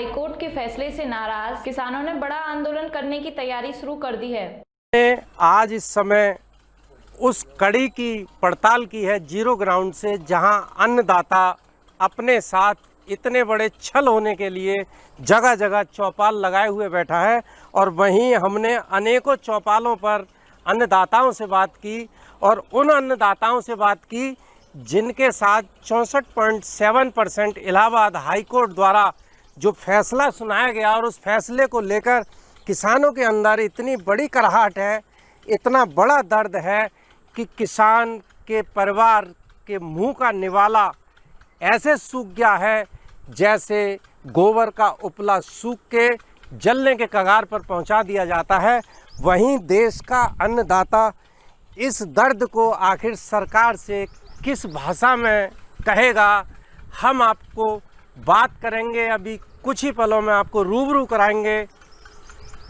High court के फैसले से नाराज किसानों ने बड़ा आंदोलन करने की तैयारी शुरू कर दी है। आज इस समय उस कड़ी की पड़ताल की है जीरो ग्राउंड से, जहां अन्नदाता अपने साथ इतने बड़े छल होने के लिए जगह जगह चौपाल लगाए हुए बैठा है। और वहीं हमने अनेकों चौपालों पर अन्नदाताओं से बात की और उन अन्नदाताओं से बात की जिनके साथ 64.7% इलाहाबाद हाईकोर्ट द्वारा जो फैसला सुनाया गया, और उस फैसले को लेकर किसानों के अंदर इतनी बड़ी कराहट है, इतना बड़ा दर्द है कि किसान के परिवार के मुंह का निवाला ऐसे सूख गया है जैसे गोबर का उपला सूख के जलने के कगार पर पहुंचा दिया जाता है। वहीं देश का अन्नदाता इस दर्द को आखिर सरकार से किस भाषा में कहेगा, हम आपको बात करेंगे। अभी कुछ ही पलों में आपको रूबरू कराएंगे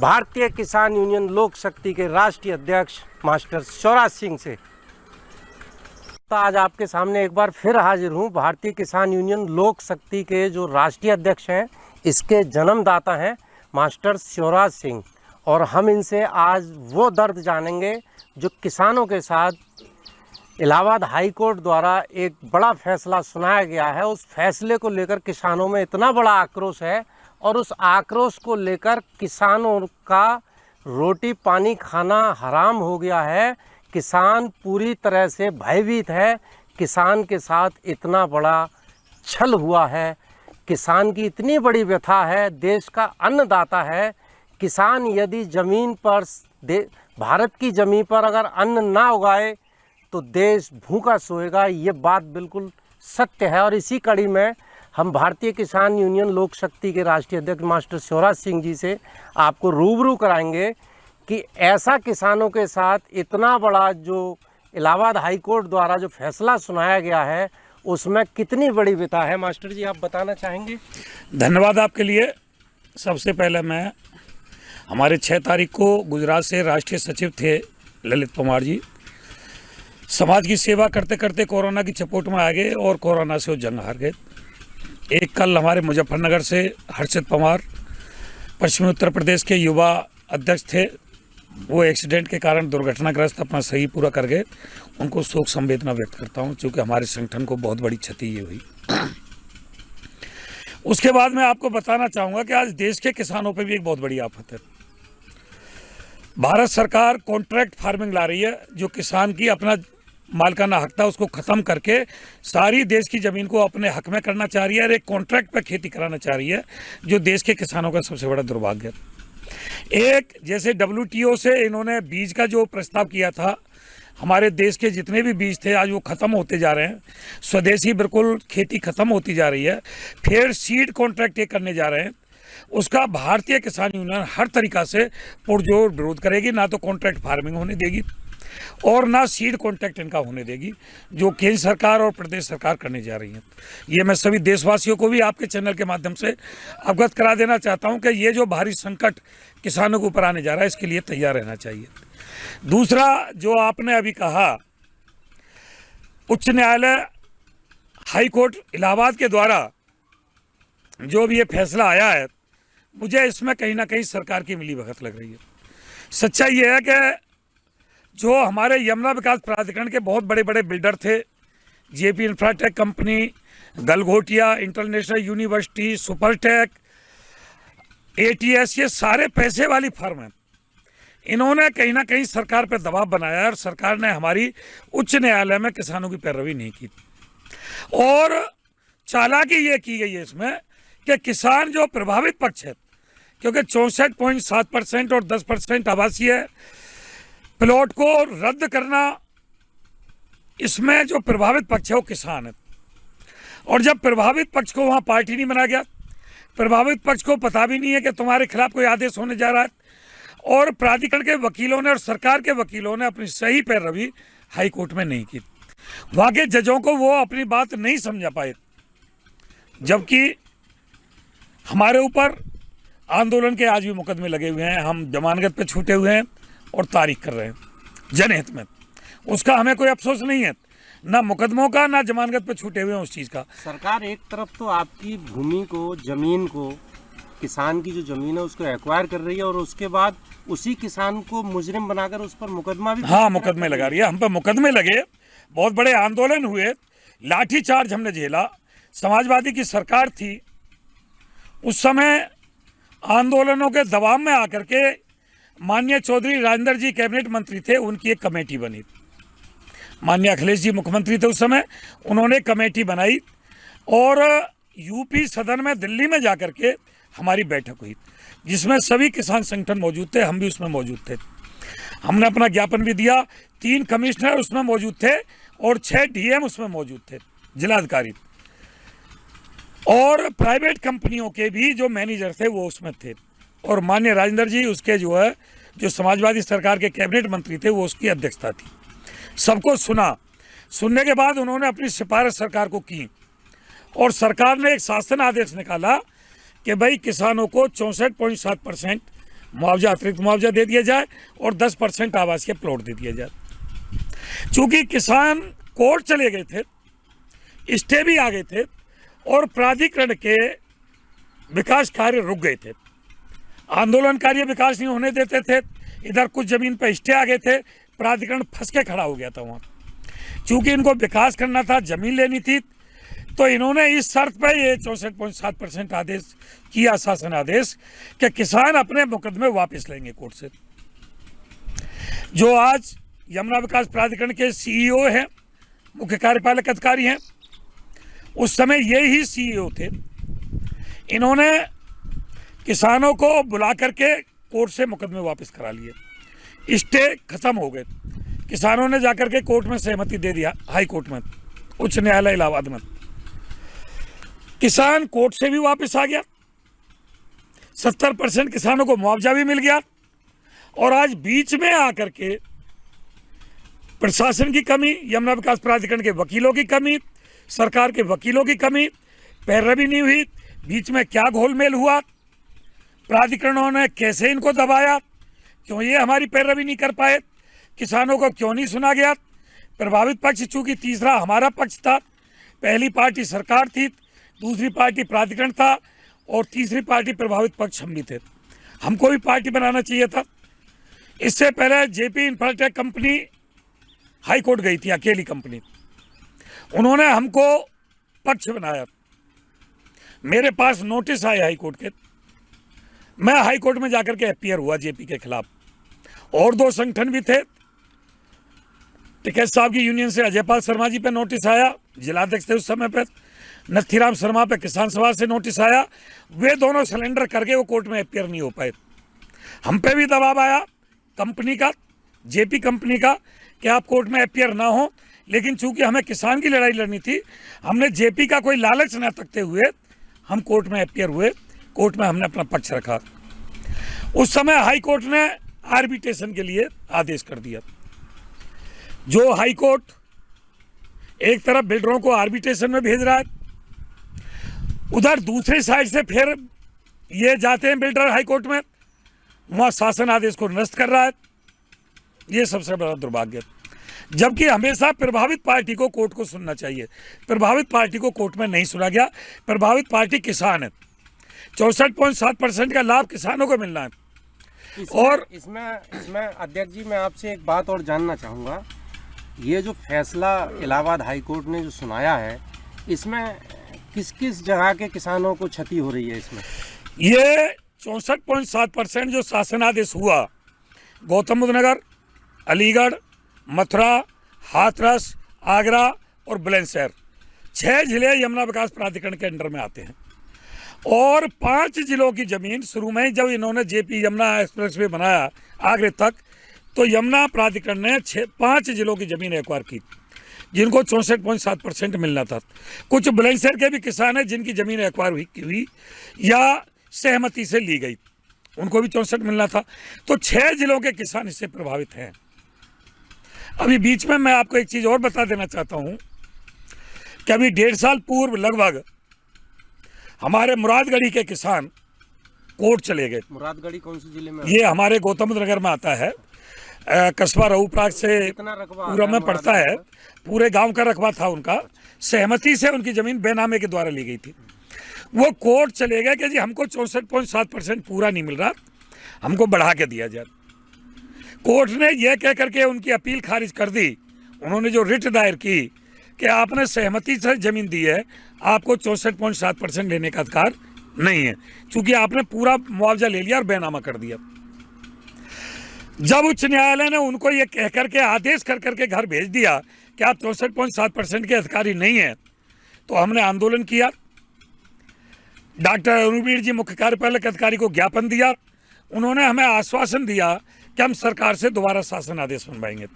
भारतीय किसान यूनियन लोक शक्ति के राष्ट्रीय अध्यक्ष मास्टर शिवराज सिंह से। तो आज आपके सामने एक बार फिर हाजिर हूँ। भारतीय किसान यूनियन लोक शक्ति के जो राष्ट्रीय अध्यक्ष हैं, इसके जन्मदाता हैं मास्टर शिवराज सिंह, और हम इनसे आज वो दर्द जानेंगे जो किसानों के साथ इलाहाबाद हाई कोर्ट द्वारा एक बड़ा फैसला सुनाया गया है। उस फैसले को लेकर किसानों में इतना बड़ा आक्रोश है, और उस आक्रोश को लेकर किसानों का रोटी पानी खाना हराम हो गया है। किसान पूरी तरह से भयभीत है। किसान के साथ इतना बड़ा छल हुआ है, किसान की इतनी बड़ी व्यथा है। देश का अन्नदाता है किसान। यदि ज़मीन पर भारत की ज़मीन पर अगर अन्न ना उगाए तो देश भूखा सोएगा। ये बात बिल्कुल सत्य है। और इसी कड़ी में हम भारतीय किसान यूनियन लोक शक्ति के राष्ट्रीय अध्यक्ष मास्टर शिवराज सिंह जी से आपको रूबरू कराएंगे कि ऐसा किसानों के साथ इतना बड़ा जो इलाहाबाद हाई कोर्ट द्वारा जो फैसला सुनाया गया है, उसमें कितनी बड़ी व्यथा है। मास्टर जी, आप बताना चाहेंगे? धन्यवाद आपके लिए। सबसे पहले मैं हमारे 6 तारीख को गुजरात से राष्ट्रीय सचिव थे ललित पवार जी, समाज की सेवा करते करते कोरोना की चपेट में आ गए और कोरोना से वो जंग हार गए। एक कल हमारे मुजफ्फरनगर से हर्षित पवार, पश्चिमी उत्तर प्रदेश के युवा अध्यक्ष थे, वो एक्सीडेंट के कारण दुर्घटनाग्रस्त अपना सही पूरा कर गए। उनको शोक संवेदना व्यक्त करता हूँ, क्योंकि हमारे संगठन को बहुत बड़ी क्षति ये हुई। उसके बाद मैं आपको बताना चाहूँगा कि आज देश के किसानों पर भी एक बहुत बड़ी आफत है। भारत सरकार कॉन्ट्रैक्ट फार्मिंग ला रही है, जो किसान की अपना मालिकाना हक था उसको ख़त्म करके सारी देश की ज़मीन को अपने हक में करना चाह रही है और एक कॉन्ट्रैक्ट पर खेती कराना चाह रही है, जो देश के किसानों का सबसे बड़ा दुर्भाग्य है। एक जैसे WTO से इन्होंने बीज का जो प्रस्ताव किया था, हमारे देश के जितने भी बीज थे आज वो ख़त्म होते जा रहे हैं। स्वदेशी बिल्कुल खेती ख़त्म होती जा रही है। फिर सीड कॉन्ट्रैक्ट ये करने जा रहे हैं। उसका भारतीय किसान यूनियन हर तरीक़ा से पुरजोर विरोध करेगी। ना तो कॉन्ट्रैक्ट फार्मिंग होने देगी और ना सीड कॉन्ट्रैक्ट इनका होने देगी, जो केंद्र सरकार और प्रदेश सरकार करने जा रही है। ये मैं सभी देशवासियों को भी आपके चैनल के माध्यम से अवगत करा देना चाहता हूं कि ये जो भारी संकट किसानों के ऊपर आने जा रहा है, इसके लिए तैयार रहना चाहिए। दूसरा, जो आपने अभी कहा, उच्च न्यायालय हाई कोर्ट इलाहाबाद के द्वारा जो भी ये फैसला आया है, मुझे इसमें कहीं ना कहीं सरकार की मिलीभगत लग रही है। सच्चाई ये है कि जो हमारे यमुना विकास प्राधिकरण के बहुत बड़े बड़े बिल्डर थे, JP infratech company, Galgotias international university, Supertech, ATS, ये सारे पैसे वाली फर्म हैं। इन्होंने कहीं ना कहीं सरकार पर दबाव बनाया और सरकार ने हमारी उच्च न्यायालय में किसानों की पैरवी नहीं की। और चालाकी ये की गई है इसमें कि किसान जो प्रभावित पक्ष है, क्योंकि 64.7% और 10% आवासीय प्लॉट को रद्द करना, इसमें जो प्रभावित पक्ष है वो किसान है। और जब प्रभावित पक्ष को वहाँ पार्टी नहीं बनाया गया, प्रभावित पक्ष को पता भी नहीं है कि तुम्हारे खिलाफ कोई आदेश होने जा रहा है, और प्राधिकरण के वकीलों ने और सरकार के वकीलों ने अपनी सही पैरवी हाई कोर्ट में नहीं की। वहाँ के जजों को वो अपनी बात नहीं समझा पाए, जबकि हमारे ऊपर आंदोलन के आज भी मुकदमे लगे हुए हैं। हम जमानत पे छूटे हुए हैं और तारीख कर रहे हैं जनहित में। उसका हमें कोई अफसोस नहीं है, ना मुकदमों का, ना जमानत पे छूटे हुए हैं उस चीज़ का। सरकार एक तरफ तो आपकी भूमि को, जमीन को किसान की जो जमीन है उसको एक्वायर कर रही है और उसके बाद उसी किसान को मुजरिम बनाकर उस पर मुकदमा भी। हाँ, मुकदमे लगा रही है, हम पे मुकदमे लगे, बहुत बड़े आंदोलन हुए, लाठीचार्ज हमने झेला। समाजवादी की सरकार थी उस समय, आंदोलनों के दबाव में आकर के माननीय चौधरी राजेंद्र जी कैबिनेट मंत्री थे, उनकी एक कमेटी बनी। माननीय अखिलेश जी मुख्यमंत्री थे उस समय, उन्होंने कमेटी बनाई और यूपी सदन में दिल्ली में जाकर के हमारी बैठक हुई, जिसमें सभी किसान संगठन मौजूद थे, हम भी उसमें मौजूद थे। हमने अपना ज्ञापन भी दिया, 3 कमिश्नर उसमें मौजूद थे और 6 डीएम उसमें मौजूद थे, जिलाधिकारी, और प्राइवेट कंपनियों के भी जो मैनेजर थे वो उसमें थे, और माननीय राजेंद्र जी उसके जो समाजवादी सरकार के कैबिनेट मंत्री थे वो उसकी अध्यक्षता थी। सबको सुना, सुनने के बाद उन्होंने अपनी सिफारिश सरकार को की और सरकार ने एक शासन आदेश निकाला कि भाई किसानों को 64.7% मुआवजा, अतिरिक्त मुआवजा दे दिया जाए और 10% आवासीय प्लॉट दे दिया जाए। चूंकि किसान कोर्ट चले गए थे, स्टे भी आ गए थे और प्राधिकरण के विकास कार्य रुक गए थे, आंदोलन कार्य विकास नहीं होने देते थे, इधर कुछ जमीन पर स्टे आ गए थे, प्राधिकरण फंस के खड़ा हो गया था वहाँ। चूंकि इनको विकास करना था, जमीन लेनी थी, तो इन्होंने इस शर्त पर ये 64.7% आदेश किया, शासन आदेश, कि किसान अपने मुकदमे वापस लेंगे कोर्ट से। जो आज यमुना विकास प्राधिकरण के सीईओ हैं, मुख्य कार्यपालक अधिकारी हैं, उस समय ये ही सीईओ थे। इन्होंने किसानों को बुला करके कोर्ट से मुकदमे वापस करा लिए, स्टे खत्म हो गए। किसानों ने जाकर के कोर्ट में सहमति दे दिया, हाई कोर्ट में, उच्च न्यायालय इलाहाबाद में। किसान कोर्ट से भी वापस आ गया, 70% किसानों को मुआवजा भी मिल गया। और आज बीच में आकर के प्रशासन की कमी, यमुना विकास प्राधिकरण के वकीलों की कमी, सरकार के वकीलों की कमी, पैरवी नहीं हुई। बीच में क्या घोलमेल हुआ, प्राधिकरणों ने कैसे इनको दबाया, क्यों ये हमारी पैरवी नहीं कर पाए, किसानों को क्यों नहीं सुना गया। प्रभावित पक्ष चूंकि तीसरा हमारा पक्ष था, पहली पार्टी सरकार थी, दूसरी पार्टी प्राधिकरण था और तीसरी पार्टी प्रभावित पक्ष हम भी थे। हमको भी पार्टी बनाना चाहिए था। इससे पहले JP Infratech company high court गई थी, अकेली कंपनी, उन्होंने हमको पक्ष बनाया। मेरे पास नोटिस आए हाई कोर्ट के, मैं हाई कोर्ट में जाकर के अपीयर हुआ जेपी के खिलाफ। और 2 संगठन भी थे, टिकैत साहब की यूनियन से अजयपाल शर्मा जी पे नोटिस आया, जिलाध्यक्ष थे उस समय पे, नथीराम शर्मा पे किसान सभा से नोटिस आया। वे दोनों सिलेंडर करके वो कोर्ट में अपीयर नहीं हो पाए। हम पे भी दबाव आया कंपनी का, जेपी कंपनी का, कि आप कोर्ट में अपीयर ना हो, लेकिन चूंकि हमें किसान की लड़ाई लड़नी थी, हमने जेपी का कोई लालच न तकते हुए हम कोर्ट में अपीयर हुए, कोर्ट में हमने अपना पक्ष रखा। उस समय हाई कोर्ट ने आर्बिट्रेशन के लिए आदेश कर दिया। जो हाई कोर्ट एक तरफ बिल्डरों को आर्बिट्रेशन में भेज रहा है, उधर दूसरी साइड से फिर ये जाते हैं बिल्डर हाई कोर्ट में, वहाँ शासन आदेश को निरस्त कर रहा है। ये सबसे बड़ा दुर्भाग्य, जबकि हमेशा प्रभावित पार्टी को कोर्ट को सुनना चाहिए। प्रभावित पार्टी को कोर्ट में नहीं सुना गया। प्रभावित पार्टी किसान है, 64.7% का लाभ किसानों को मिलना है। और इसमें अध्यक्ष जी, मैं आपसे एक बात और जानना चाहूँगा, ये जो फैसला इलाहाबाद हाई कोर्ट ने जो सुनाया है, इसमें किस किस जगह के किसानों को क्षति हो रही है? इसमें ये 64.7% जो शासन आदेश हुआ, गौतम बुद्ध नगर, अलीगढ़, मथुरा, हाथरस, आगरा और बुलंदशहर, 6 जिले यमुना विकास प्राधिकरण के अंडर में आते हैं। और 5 जिलों की जमीन शुरू में जब इन्होंने जेपी यमुना एक्सप्रेसवे बनाया आगरे तक, तो यमुना प्राधिकरण ने 5 जिलों की जमीन एक्वायर की, जिनको 64.7% मिलना था। कुछ बुलंदशहर के भी किसान हैं जिनकी जमीन एक्वायर हुई या सहमति से ली गई, उनको भी 64 मिलना था। तो 6 जिलों के किसान इससे प्रभावित हैं। अभी बीच में मैं आपको एक चीज़ और बता देना चाहता हूँ कि अभी 1.5 साल पूर्व लगभग हमारे मुरादगढ़ी के किसान कोर्ट चले गए। मुरादगढ़ी कौन से जिले में? ये हमारे गौतम बुद्ध नगर में आता है, कस्बा रघुप्राग से पूरा में पड़ता है। पूरे गांव का रकबा था उनका, सहमति से उनकी जमीन बेनामे के द्वारा ली गई थी। वो कोर्ट चले गए कि जी हमको 64.7% पूरा नहीं मिल रहा, हमको बढ़ा के दिया जाए। कोर्ट ने यह कह करके उनकी अपील खारिज कर दी। उन्होंने जो रिट दायर की कि आपने सहमति से जमीन दी है, आपको 64.7% लेने का अधिकार नहीं है, क्योंकि आपने पूरा मुआवजा ले लिया और बैनामा कर दिया। जब उच्च न्यायालय ने उनको ये कह करके आदेश कर करके घर भेज दिया कि आप 64.7% के अधिकारी नहीं हैं, तो हमने आंदोलन किया। डॉक्टर अरुणवीर जी मुख्य कार्यपालक अधिकारी को ज्ञापन दिया। उन्होंने हमें आश्वासन दिया कि हम सरकार से दोबारा शासन आदेश बनवाएंगे,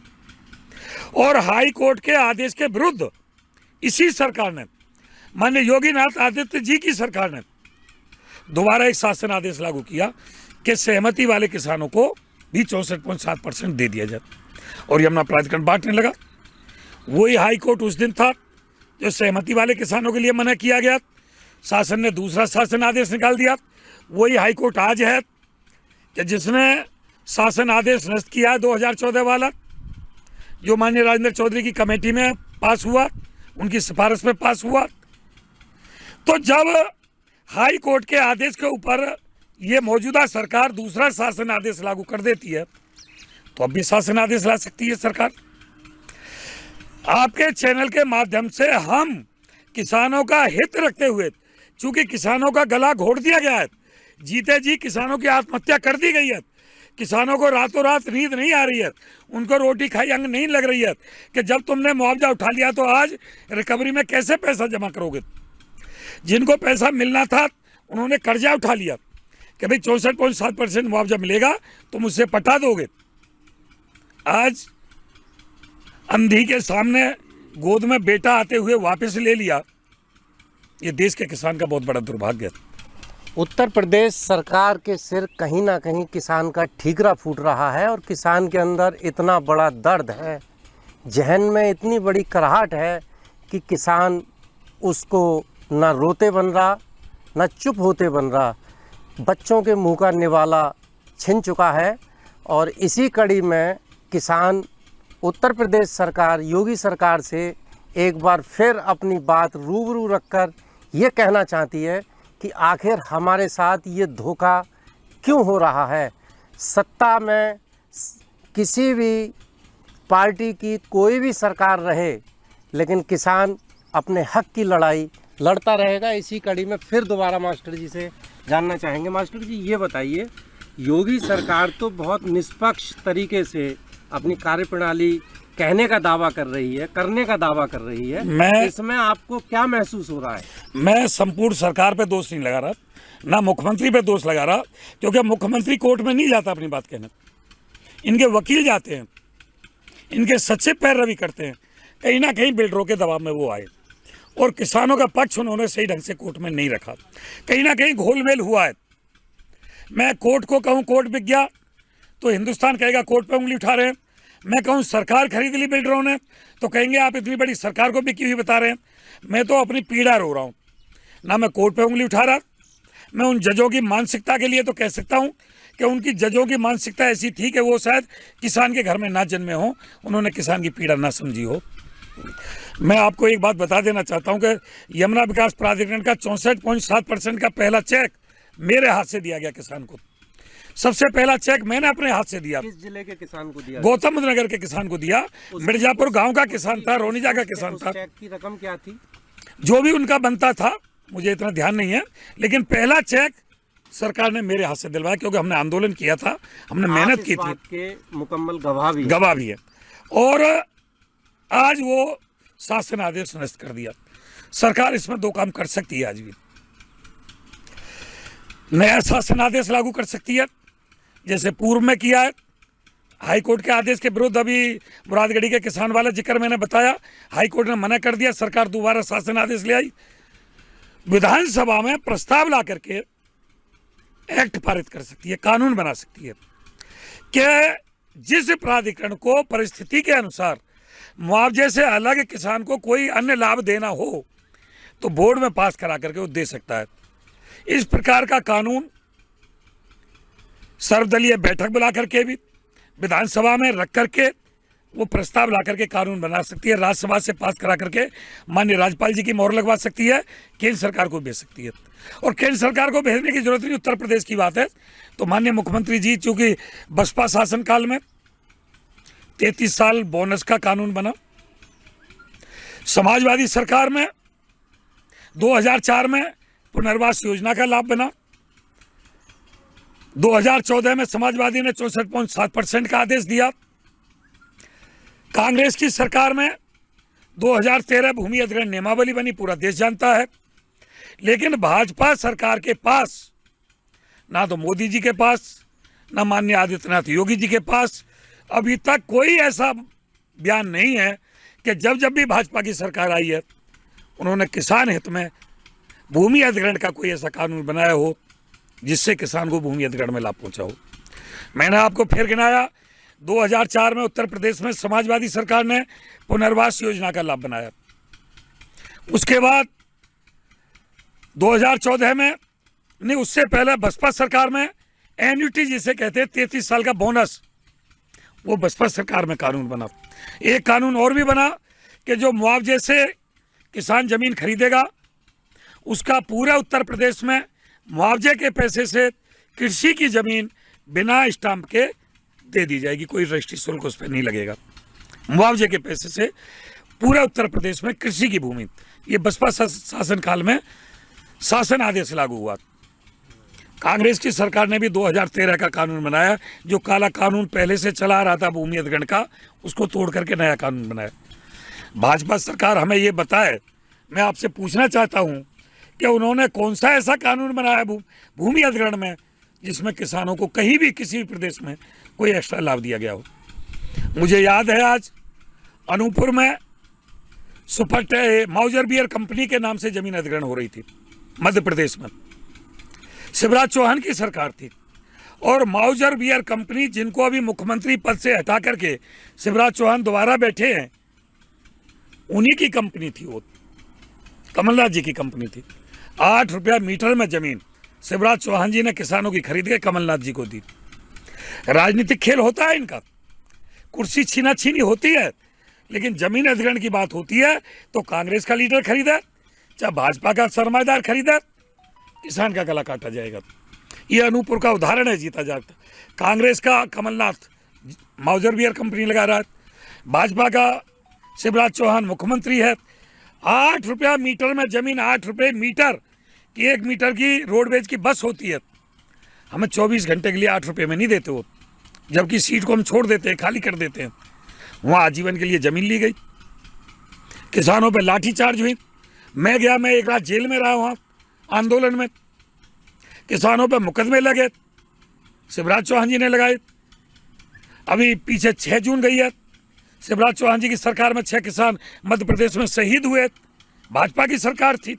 और हाई कोर्ट के आदेश के विरुद्ध इसी सरकार ने, माननीय योगीनाथ आदित्य जी की सरकार ने, दोबारा एक शासन आदेश लागू किया कि सहमति वाले किसानों को भी 64.7% दे दिया जाए, और यमुना प्राधिकरण बांटने लगा। वही हाई कोर्ट उस दिन था जो सहमति वाले किसानों के लिए मना किया गया। शासन ने दूसरा शासन आदेश निकाल दिया। वही हाई कोर्ट आज है कि जिसने शासन आदेश नष्ट किया है 2014 वाला, जो माननीय राजेंद्र चौधरी की कमेटी में पास हुआ, उनकी सिफारिश पे पास हुआ। तो जब हाई कोर्ट के आदेश के ऊपर ये मौजूदा सरकार दूसरा शासन आदेश लागू कर देती है, तो अब भी शासन आदेश ला सकती है सरकार। आपके चैनल के माध्यम से हम किसानों का हित रखते हुए, चूंकि किसानों का गला घोट दिया गया है, जीते जी किसानों की आत्महत्या कर दी गई है, किसानों को रातों रात नींद नहीं आ रही है, उनको रोटी खाई अंग नहीं लग रही है कि जब तुमने मुआवजा उठा लिया तो आज रिकवरी में कैसे पैसा जमा करोगे। जिनको पैसा मिलना था उन्होंने कर्जा उठा लिया कि भाई 64.7% मुआवजा मिलेगा, तुम उससे पटा दोगे। आज अंधी के सामने गोद में बेटा आते हुए वापस ले लिया। ये देश के किसान का बहुत बड़ा दुर्भाग्य है। उत्तर प्रदेश सरकार के सिर कहीं ना कहीं किसान का ठीकरा फूट रहा है, और किसान के अंदर इतना बड़ा दर्द है, जहन में इतनी बड़ी कराहट है कि किसान उसको ना रोते बन रहा, ना चुप होते बन रहा। बच्चों के मुंह का निवाला छिन चुका है, और इसी कड़ी में किसान उत्तर प्रदेश सरकार, योगी सरकार से एक बार फिर अपनी बात रूबरू रखकर ये कहना चाहती है कि आखिर हमारे साथ ये धोखा क्यों हो रहा है। सत्ता में किसी भी पार्टी की कोई भी सरकार रहे, लेकिन किसान अपने हक की लड़ाई लड़ता रहेगा। इसी कड़ी में फिर दोबारा मास्टर जी से जानना चाहेंगे। मास्टर जी ये बताइए, योगी सरकार तो बहुत निष्पक्ष तरीके से अपनी कार्यप्रणाली कहने का दावा कर रही है, करने का दावा कर रही है, इसमें आपको क्या महसूस हो रहा है? मैं संपूर्ण सरकार पे दोष नहीं लगा रहा, ना मुख्यमंत्री पे दोष लगा रहा, क्योंकि मुख्यमंत्री कोर्ट में नहीं जाता अपनी बात कहने, इनके वकील जाते हैं, इनके सच्चे पैरवी करते हैं। कहीं ना कहीं बिल्डरों के दबाव में वो आए, और किसानों का पक्ष उन्होंने सही ढंग से कोर्ट में नहीं रखा। कहीं ना कहीं घोलमेल हुआ है। मैं कोर्ट को कहूँ कोर्ट बिक गया तो हिंदुस्तान कहेगा कोर्ट पे उंगली उठा रहे हैं। मैं कहूँ सरकार खरीद ली बिल्डरों ने तो कहेंगे आप इतनी बड़ी सरकार को बिकी हुई बता रहे हैं। मैं तो अपनी पीड़ा रो रहा हूँ, ना मैं कोर्ट पे उंगली उठा रहा। मैं उन जजों की मानसिकता के लिए तो कह सकता हूँ कि उनकी जजों की मानसिकता ऐसी थी कि वो शायद किसान के घर में ना जन्मे हों, उन्होंने किसान की पीड़ा ना समझी हो। मैं आपको एक बात बता देना चाहता हूं कि यमुना विकास प्राधिकरण का 64.7% का पहला चेक मेरे हाथ से दिया गया किसान को। सबसे पहला चेक मैंने अपने हाथ से दिया। किस जिले के किसान को दिया? गौतम बुद्ध नगर के किसान को दिया। मिर्जापुर गांव का किसान था, रोनिजा का किसान था। चेक की रकम क्या थी? जो भी उनका बनता था, मुझे इतना ध्यान नहीं है, लेकिन पहला चेक सरकार ने मेरे हाथ से दिलवाया, क्योंकि हमने आंदोलन किया था, हमने मेहनत की थी। के मुकम्मल गवाह भी है। और आज वो शासन आदेश नष्ट कर दिया। सरकार इसमें दो काम कर सकती है। आज भी नया शासन आदेश लागू कर सकती है, जैसे पूर्व में किया है। हाई कोर्ट के आदेश के विरुद्ध अभी मुरादगढ़ी के किसान वाला जिक्र मैंने बताया, हाई कोर्ट ने मना कर दिया, सरकार दोबारा शासन आदेश ले आई। विधानसभा में प्रस्ताव ला करके एक्ट पारित कर सकती है, कानून बना सकती है कि जिस प्राधिकरण को परिस्थिति के अनुसार मुआवजे से अलग किसान को कोई अन्य लाभ देना हो तो बोर्ड में पास करा करके वो दे सकता है। इस प्रकार का कानून सर्वदलीय बैठक बुला करके भी विधानसभा में रख करके वो प्रस्ताव ला करके कानून बना सकती है, राज्यसभा से पास करा करके माननीय राज्यपाल जी की मोहर लगवा सकती है, केंद्र सरकार को भेज सकती है। और केंद्र सरकार को भेजने की जरूरत नहीं, उत्तर प्रदेश की बात है तो माननीय मुख्यमंत्री जी, चूंकि बसपा शासनकाल में 33 साल बोनस का कानून बना, समाजवादी सरकार में 2004 में पुनर्वास योजना का लाभ बना, 2014 में समाजवादी ने 64.7% का आदेश दिया, कांग्रेस की सरकार में 2013 भूमि अधिग्रहण नियमावली बनी, पूरा देश जानता है। लेकिन भाजपा सरकार के पास, ना तो मोदी जी के पास, ना माननीय आदित्यनाथ योगी जी के पास अभी तक कोई ऐसा बयान नहीं है कि जब भी भाजपा की सरकार आई है उन्होंने किसान हित में भूमि अधिग्रहण का कोई ऐसा कानून बनाया हो जिससे किसान को भूमि अधिग्रहण में लाभ पहुंचा हो। मैंने आपको फिर गिनाया, 2004 में उत्तर प्रदेश में समाजवादी सरकार ने पुनर्वास योजना का लाभ बनाया। उसके बाद 2014 में नहीं, उससे पहले बसपा सरकार में एन्युटी जिसे कहते हैं 33 साल का बोनस, वो बसपा सरकार में कानून बना। एक कानून और भी बना कि जो मुआवजे से किसान जमीन खरीदेगा उसका पूरा उत्तर प्रदेश में मुआवजे के पैसे से कृषि की जमीन बिना स्टाम्प के दे दी जाएगी, कोई रजिस्ट्री शुल्क उस पर नहीं लगेगा। मुआवजे के पैसे से पूरा उत्तर प्रदेश में कृषि की भूमि, ये बसपा शासनकाल में शासन आदेश लागू हुआ। कांग्रेस की सरकार ने भी 2013 का कानून बनाया, जो काला कानून पहले से चला रहा था भूमि अधिग्रहण का, उसको तोड़ करके नया कानून बनाया। भाजपा सरकार हमें ये बताए, मैं आपसे पूछना चाहता हूं कि उन्होंने कौन सा ऐसा कानून बनाया भूमि अधिग्रहण में जिसमें किसानों को कहीं भी किसी भी प्रदेश में कोई एक्स्ट्रा लाभ दिया गया हो। मुझे याद है आज अनूपपुर में माउजर बियर कंपनी के नाम से जमीन अधिग्रहण हो रही थी मध्य प्रदेश में, शिवराज चौहान की सरकार थी, और माउजर बियर कंपनी जिनको अभी मुख्यमंत्री पद से हटा करके शिवराज चौहान दोबारा बैठे हैं, उन्हीं की कंपनी थी, वो कमलनाथ जी की कंपनी थी। 8 रुपया मीटर में जमीन शिवराज चौहान जी ने किसानों की खरीद के कमलनाथ जी को दी। राजनीतिक खेल होता है इनका, कुर्सी छीना छीनी होती है, लेकिन जमीन अधिग्रहण की बात होती है तो कांग्रेस का लीडर खरीदा, चाहे भाजपा का सरमाएदार खरीदा, किसान का गला काटा जाएगा। ये अनूपपुर का उदाहरण है जीता जागता। कांग्रेस का कमलनाथ माउजर बियर कंपनी लगा रहा है, भाजपा का शिवराज चौहान मुख्यमंत्री है। 8 रुपया मीटर में जमीन, 8 रुपये मीटर की, 1 मीटर की रोडवेज की बस होती है, हमें 24 घंटे के लिए 8 रुपये में नहीं देते हो, जबकि सीट को हम छोड़ देते हैं, खाली कर देते हैं। वहाँ आजीवन के लिए जमीन ली गई, किसानों पर लाठीचार्ज हुई। मैं गया, मैं एक रात जेल में रहा वहाँ आंदोलन में, किसानों पर मुकदमे लगे, शिवराज चौहान जी ने लगाए। अभी पीछे 6 जून गई है, शिवराज चौहान जी की सरकार में 6 किसान मध्य प्रदेश में शहीद हुए, भाजपा की सरकार थी।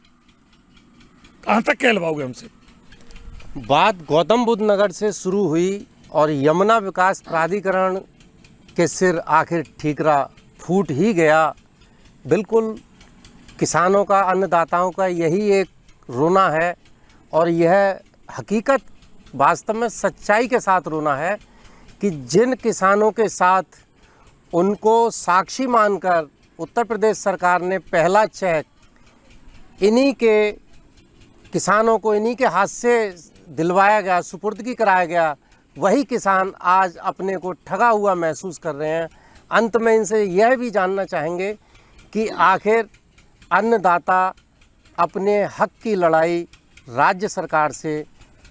कहाँ तक कहलवाओगे हमसे? बात गौतम बुद्ध नगर से शुरू हुई और यमुना विकास प्राधिकरण के सिर आखिर ठीकरा फूट ही गया। बिल्कुल किसानों का, अन्नदाताओं का यही एक रोना है, और यह हकीकत वास्तव में सच्चाई के साथ रोना है कि जिन किसानों के साथ उनको साक्षी मानकर उत्तर प्रदेश सरकार ने पहला चेक इन्हीं के किसानों को इन्हीं के हाथ से दिलवाया गया, सुपुर्दगी कराया गया, वही किसान आज अपने को ठगा हुआ महसूस कर रहे हैं। अंत में इनसे यह भी जानना चाहेंगे कि आखिर अन्नदाता अपने हक की लड़ाई राज्य सरकार से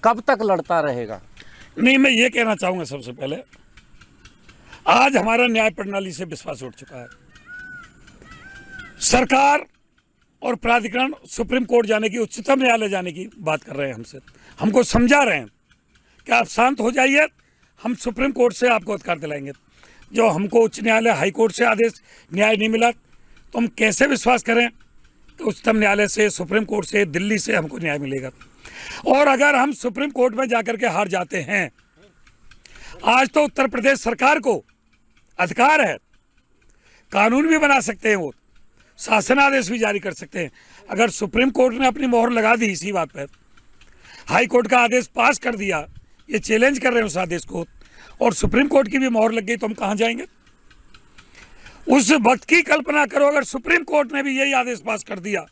कब तक लड़ता रहेगा? नहीं, मैं ये कहना चाहूँगा, सबसे पहले आज हमारा न्याय प्रणाली से विश्वास उठ चुका है। सरकार और प्राधिकरण सुप्रीम कोर्ट जाने की, उच्चतम न्यायालय जाने की बात कर रहे हैं हमसे, हमको समझा रहे हैं कि आप शांत हो जाइए, हम सुप्रीम कोर्ट से आपको अधिकार दिलाएंगे। जो हमको उच्च न्यायालय, हाई कोर्ट से आदेश न्याय नहीं मिला तो हम कैसे विश्वास करें कि उच्चतम न्यायालय से, सुप्रीम कोर्ट से, दिल्ली से हमको न्याय मिलेगा? और अगर हम सुप्रीम कोर्ट में जाकर के हार जाते हैं, आज तो उत्तर प्रदेश सरकार को अधिकार है, कानून भी बना सकते हैं, वो शासन आदेश भी जारी कर सकते हैं। अगर सुप्रीम कोर्ट ने अपनी मोहर लगा दी इसी बात पर, हाई कोर्ट का आदेश पास कर दिया, ये चैलेंज कर रहे हैं उस आदेश को, और सुप्रीम कोर्ट की भी मोहर लग गई, तो हम कहाँ जाएंगे? उस वक्त की कल्पना करो, अगर सुप्रीम कोर्ट ने भी यही आदेश पास कर दिया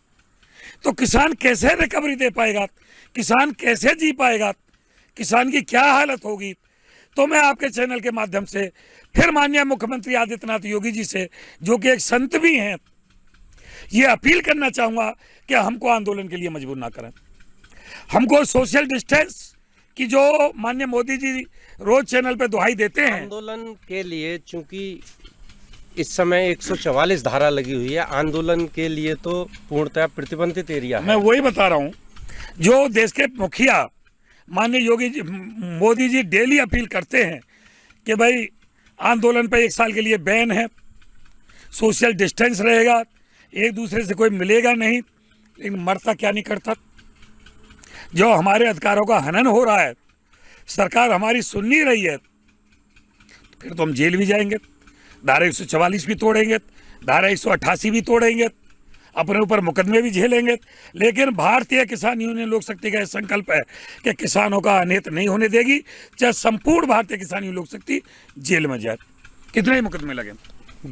तो किसान कैसे रिकवरी दे पाएगा, किसान कैसे जी पाएगा, किसान की क्या हालत होगी। तो मैं आपके चैनल के माध्यम से फिर माननीय मुख्यमंत्री आदित्यनाथ योगी जी से, जो कि एक संत भी हैं, ये अपील करना चाहूँगा कि हमको आंदोलन के लिए मजबूर ना करें। हमको सोशल डिस्टेंस की जो माननीय मोदी जी रोज चैनल पे दुहाई देते हैं, आंदोलन के लिए चूंकि इस समय 144 धारा लगी हुई है, आंदोलन के लिए तो पूर्णतः प्रतिबंधित एरिया है। मैं वही बता रहा हूँ, जो देश के मुखिया माननीय योगी जी मोदी जी डेली अपील करते हैं कि भाई आंदोलन पे 1 साल के लिए बैन है, सोशल डिस्टेंस रहेगा, एक दूसरे से कोई मिलेगा नहीं, लेकिन मरता क्या नहीं करता। जो हमारे अधिकारों का हनन हो रहा है, सरकार हमारी सुन नहीं रही है, फिर तो हम जेल भी जाएंगे, धारा 144 भी तोड़ेंगे, धारा 188 भी तोड़ेंगे, अपने ऊपर मुकदमे भी झेलेंगे। लेकिन भारतीय किसान यूनियन लोक शक्ति का संकल्प है कि किसानों का अनहित नहीं होने देगी, चाहे संपूर्ण भारतीय किसान यूनियन लोक शक्ति जेल में जाए, कितने ही मुकदमे लगे।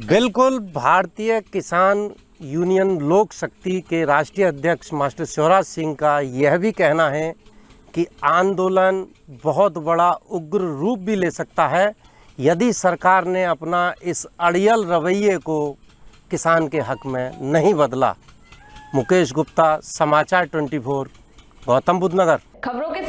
बिल्कुल, भारतीय किसान यूनियन लोक शक्ति के राष्ट्रीय अध्यक्ष मास्टर शिवराज सिंह का यह भी कहना है कि आंदोलन बहुत बड़ा उग्र रूप भी ले सकता है यदि सरकार ने अपना इस अड़ियल रवैये को किसान के हक में नहीं बदला। मुकेश गुप्ता, समाचार 24, गौतम बुद्ध नगर। खबरों के